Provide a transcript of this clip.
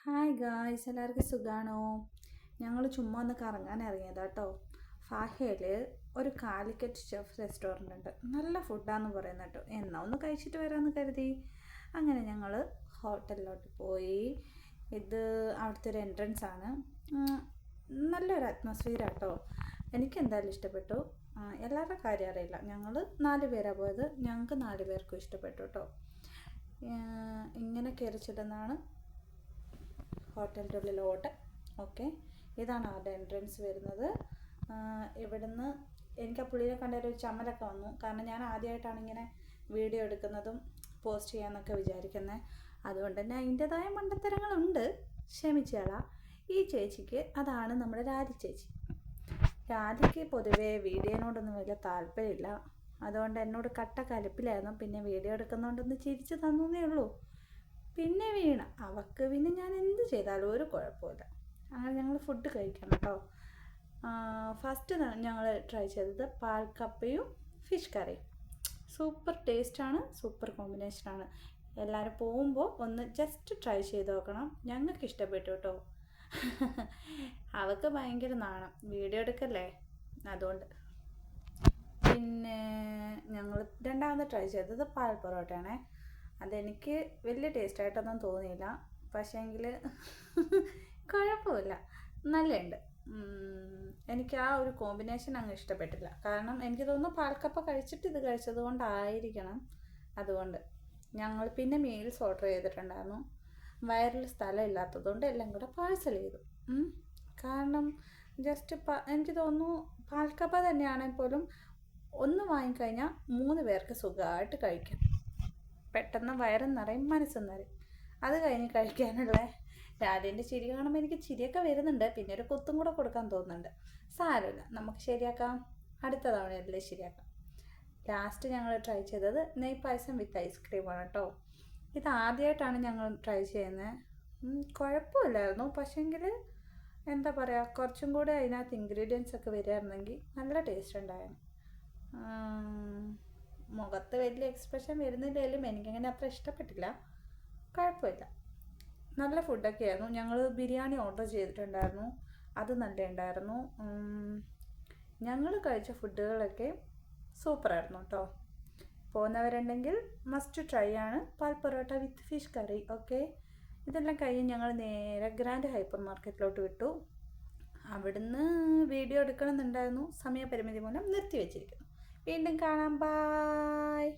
Hi guys, എല്ലാവർക്കും സുഖാണോ? ഞങ്ങൾ ചുമ്മാ ഒന്ന് കറങ്ങാൻ ഇറങ്ങിയതാ കേട്ടോ. ഫാഹയിൽ ഒരു കാലിക്കറ്റ് ഷെഫ് റെസ്റ്റോറൻ്റ് ഉണ്ട്. നല്ല ഫുഡാന്ന് പറയുന്നത് കേട്ടോ. എന്നാ ഒന്ന് കഴിച്ചിട്ട് വരാമെന്ന് കരുതി. അങ്ങനെ ഞങ്ങൾ ഹോട്ടലിലോട്ട് പോയി. ഇത് അവിടുത്തെ ഒരു എൻട്രൻസ് ആണ്. നല്ലൊരു അറ്റ്മോസ്ഫിയർ കേട്ടോ. എനിക്ക് എന്തായാലും ഇഷ്ടപ്പെട്ടു. എല്ലാവരുടെ കാര്യം അറിയില്ല. ഞങ്ങൾ 4 പേരാണ് പോയത്. ഞങ്ങൾക്ക് 4 പേർക്കും ഇഷ്ടപ്പെട്ടു കേട്ടോ. ഇങ്ങനെ കയറി ചെല്ലുന്നതാണ് ഹോട്ടലിൻ്റെ ഉള്ളിലോട്ട്. ഓക്കെ, ഇതാണ് ആരുടെ എൻട്രൻസ് വരുന്നത്. ഇവിടുന്ന് എനിക്ക് ആ പുള്ളിയെ കണ്ടൊരു ചമ്മലൊക്കെ വന്നു. കാരണം ഞാൻ ആദ്യമായിട്ടാണ് ഇങ്ങനെ വീഡിയോ എടുക്കുന്നതും പോസ്റ്റ് ചെയ്യാമെന്നൊക്കെ വിചാരിക്കുന്നത്. അതുകൊണ്ട് തന്നെ അതിൻ്റെതായ മണ്ടത്തരങ്ങളുണ്ട്, ക്ഷമിച്ചേളാ. ഈ ചേച്ചിക്ക് അതാണ് നമ്മുടെ രാധി ചേച്ചി. രാധിക്ക് പൊതുവേ വീഡിയോനോടൊന്നും വലിയ താല്പര്യമില്ല. അതുകൊണ്ട് എന്നോട് കട്ട കലിപ്പിലായിരുന്നു. പിന്നെ വീഡിയോ എടുക്കുന്നതുകൊണ്ടൊന്ന് ചിരിച്ച് തന്നേ ഉള്ളൂ. പിന്നെ വീണ അവൾക്ക് പിന്നെ ഞാൻ എന്ത് ചെയ്താലും ഒരു കുഴപ്പമില്ല. അങ്ങനെ ഞങ്ങൾ ഫുഡ് കഴിക്കണം കേട്ടോ. ഫസ്റ്റ് ഞങ്ങൾ ട്രൈ ചെയ്തത് പാൽക്കപ്പയും ഫിഷ് കറിയും. സൂപ്പർ ടേസ്റ്റാണ്, സൂപ്പർ കോമ്പിനേഷനാണ്. എല്ലാവരും പോകുമ്പോൾ ഒന്ന് ജസ്റ്റ് ട്രൈ ചെയ്ത് നോക്കണം. ഞങ്ങൾക്ക് ഇഷ്ടപ്പെട്ടു കേട്ടോ. അവൾക്ക് ഭയങ്കര നാണം, വീഡിയോ എടുക്കല്ലേ, അതുകൊണ്ട്. പിന്നെ ഞങ്ങൾ രണ്ടാമത് ട്രൈ ചെയ്തത് പാൽ പൊറോട്ടയാണേ. അതെനിക്ക് വലിയ ടേസ്റ്റായിട്ടൊന്നും തോന്നിയില്ല. പക്ഷേങ്കിൽ കുഴപ്പമില്ല, നല്ലുണ്ട്. എനിക്ക് ആ ഒരു കോമ്പിനേഷൻ അങ്ങ് ഇഷ്ടപ്പെട്ടില്ല. കാരണം എനിക്ക് തോന്നുന്നു പാൽക്കപ്പ കഴിച്ചിട്ട് ഇത് കഴിച്ചത് കൊണ്ടായിരിക്കണം. അതുകൊണ്ട് ഞങ്ങൾ പിന്നെ മീൽസ് ഓർഡർ ചെയ്തിട്ടുണ്ടായിരുന്നു. വയറിൽ സ്ഥലം ഇല്ലാത്തതുകൊണ്ട് എല്ലാം കൂടെ പാഴ്സൽ ചെയ്തു. കാരണം ജസ്റ്റ് എനിക്ക് തോന്നുന്നു പാൽക്കപ്പ തന്നെയാണെങ്കിൽ പോലും ഒന്ന് വാങ്ങിക്കഴിഞ്ഞാൽ 3 പേർക്ക് സുഖമായിട്ട് കഴിക്കാം. പെട്ടെന്ന് വയറും നിറയും മനസ്സും നിറയും. അത് കഴിഞ്ഞ് കഴിക്കാനുള്ള രാധേൻ്റെ ചിരി കാണുമ്പോൾ എനിക്ക് ചിരിയൊക്കെ വരുന്നുണ്ട്. പിന്നെ ഒരു കുത്തും കൂടെ കൊടുക്കാൻ തോന്നുന്നുണ്ട്. സാരമില്ല, നമുക്ക് ശരിയാക്കാം. അടുത്ത തവണയല്ലേ ശരിയാക്കാം. ലാസ്റ്റ് ഞങ്ങൾ ട്രൈ ചെയ്തത് നെയ് പായസം വിത്ത് ഐസ്ക്രീമാണ് കേട്ടോ. ഇത് ആദ്യമായിട്ടാണ് ഞങ്ങൾ ട്രൈ ചെയ്യുന്നത്. കുഴപ്പമില്ലായിരുന്നു. പക്ഷേങ്കിൽ എന്താ പറയുക, കുറച്ചും കൂടെ അതിനകത്ത് ഇൻഗ്രീഡിയൻസ് ഒക്കെ വരികയായിരുന്നെങ്കിൽ നല്ല ടേസ്റ്റ് ഉണ്ടായിരുന്നു. മുഖത്ത് വലിയ എക്സ്പ്രഷൻ വരുന്നില്ലെങ്കിലും എനിക്കങ്ങനെ അത്ര ഇഷ്ടപ്പെട്ടില്ല. കുഴപ്പമില്ല, നല്ല ഫുഡൊക്കെ ആയിരുന്നു. ഞങ്ങൾ ബിരിയാണി ഓർഡർ ചെയ്തിട്ടുണ്ടായിരുന്നു, അത് നല്ല ഉണ്ടായിരുന്നു. ഞങ്ങൾ കഴിച്ച ഫുഡുകളൊക്കെ സൂപ്പറായിരുന്നു കേട്ടോ. പോകുന്നവരുണ്ടെങ്കിൽ മസ്റ്റ് ട്രൈ ആണ് പാൽ പൊറോട്ട വിത്ത് ഫിഷ് കറി. ഓക്കെ, ഇതെല്ലാം കഴിഞ്ഞ് ഞങ്ങൾ നേരെ ഗ്രാൻഡ് ഹൈപ്പർ മാർക്കറ്റിലോട്ട് വിട്ടു. അവിടുന്ന് വീഡിയോ എടുക്കണമെന്നുണ്ടായിരുന്നു, സമയപരിമിതി മൂലം നിർത്തി വെച്ചിരിക്കുന്നു. വീണ്ടും കാണാം, ബായ്.